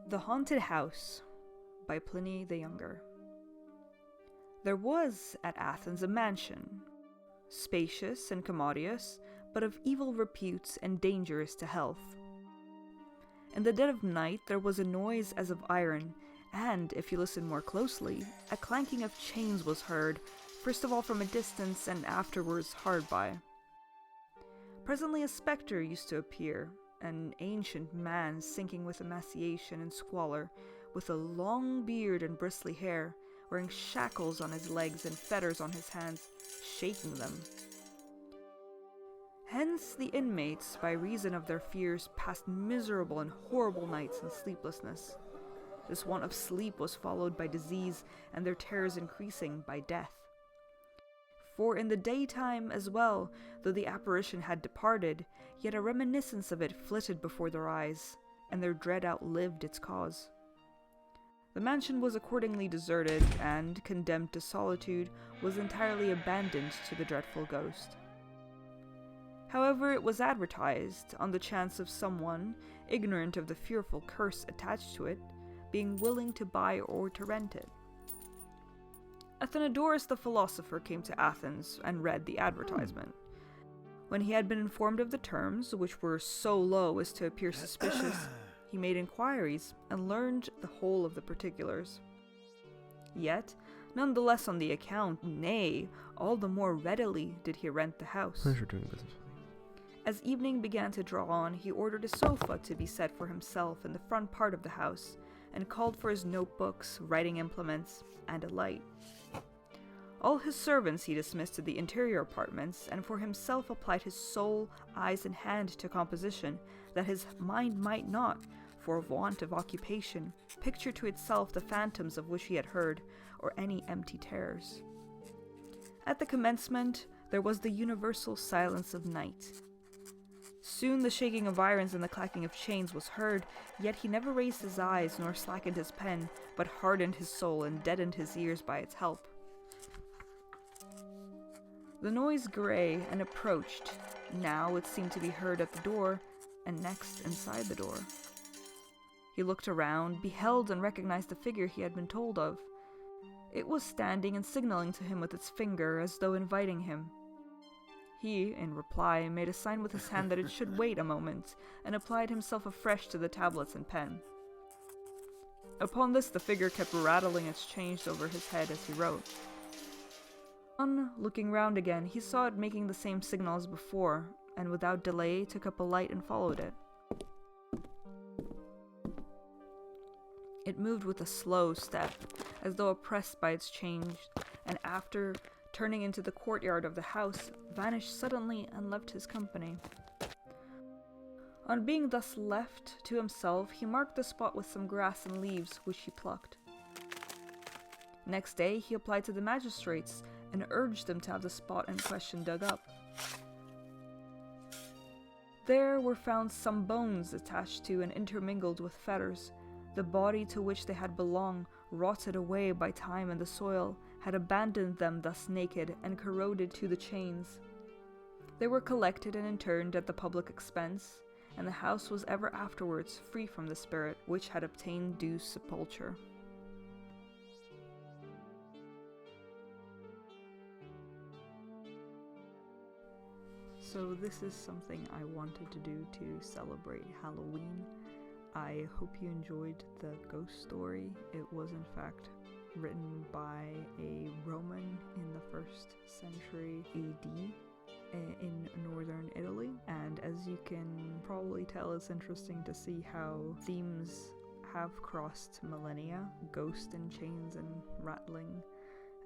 The Haunted House by Pliny the Younger. There was at Athens a mansion, spacious and commodious, but of evil repute and dangerous to health. In the dead of night there was a noise as of iron, and, if you listened more closely, a clanking of chains was heard, first of all from a distance and afterwards hard by. Presently a spectre used to appear, an ancient man sinking with emaciation and squalor, with a long beard and bristly hair, wearing shackles on his legs and fetters on his hands, shaking them. Hence the inmates, by reason of their fears, passed miserable and horrible nights in sleeplessness. This want of sleep was followed by disease, and their terrors increasing by death. For in the daytime as well, though the apparition had departed, yet a reminiscence of it flitted before their eyes, and their dread outlived its cause. The mansion was accordingly deserted, and, condemned to solitude, was entirely abandoned to the dreadful ghost. However, it was advertised, on the chance of someone, ignorant of the fearful curse attached to it, being willing to buy or to rent it. Athenodorus the philosopher came to Athens and read the advertisement. When he had been informed of the terms, which were so low as to appear suspicious, he made inquiries and learned the whole of the particulars. Yet, none the less on the account, nay, all the more readily did he rent the house. Pleasure doing business with you. As evening began to draw on, he ordered a sofa to be set for himself in the front part of the house, and called for his notebooks, writing implements, and a light. All his servants he dismissed to the interior apartments, and for himself applied his soul, eyes, and hand to composition, that his mind might not, for want of occupation, picture to itself the phantoms of which he had heard, or any empty terrors. At the commencement, there was the universal silence of night. Soon the shaking of irons and the clacking of chains was heard, yet he never raised his eyes nor slackened his pen, but hardened his soul and deadened his ears by its help. The noise grew and approached. Now it seemed to be heard at the door, and next inside the door. He looked around, beheld and recognized the figure he had been told of. It was standing and signaling to him with its finger, as though inviting him. He, in reply, made a sign with his hand that it should wait a moment, and applied himself afresh to the tablets and pen. Upon this the figure kept rattling its chains over his head as he wrote. On looking round again, he saw it making the same signal as before, and without delay took up a light and followed it. It moved with a slow step, as though oppressed by its chains, and after turning into the courtyard of the house, vanished suddenly and left his company. On being thus left to himself, he marked the spot with some grass and leaves, which he plucked. Next day he applied to the magistrates, and urged them to have the spot in question dug up. There were found some bones attached to and intermingled with fetters. The body to which they had belonged, rotted away by time and the soil, had abandoned them thus naked and corroded to the chains. They were collected and interned at the public expense, and the house was ever afterwards free from the spirit which had obtained due sepulture. So this is something I wanted to do to celebrate Halloween. I hope you enjoyed the ghost story. It was in fact written by a Roman in the 1st century AD in northern Italy, and as you can probably tell, it's interesting to see how themes have crossed millennia, ghost and chains and rattling,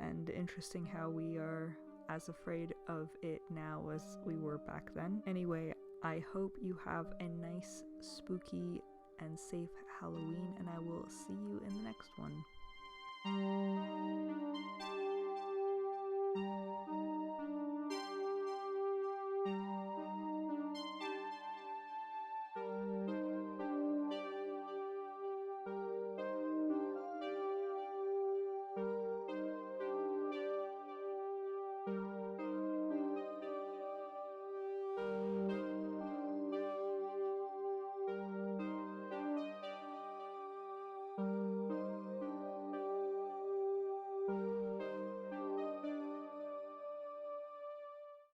and interesting how we are as afraid of it now as we were back then. Anyway, I hope you have a nice, spooky, and safe Halloween, and I will see you in the next one.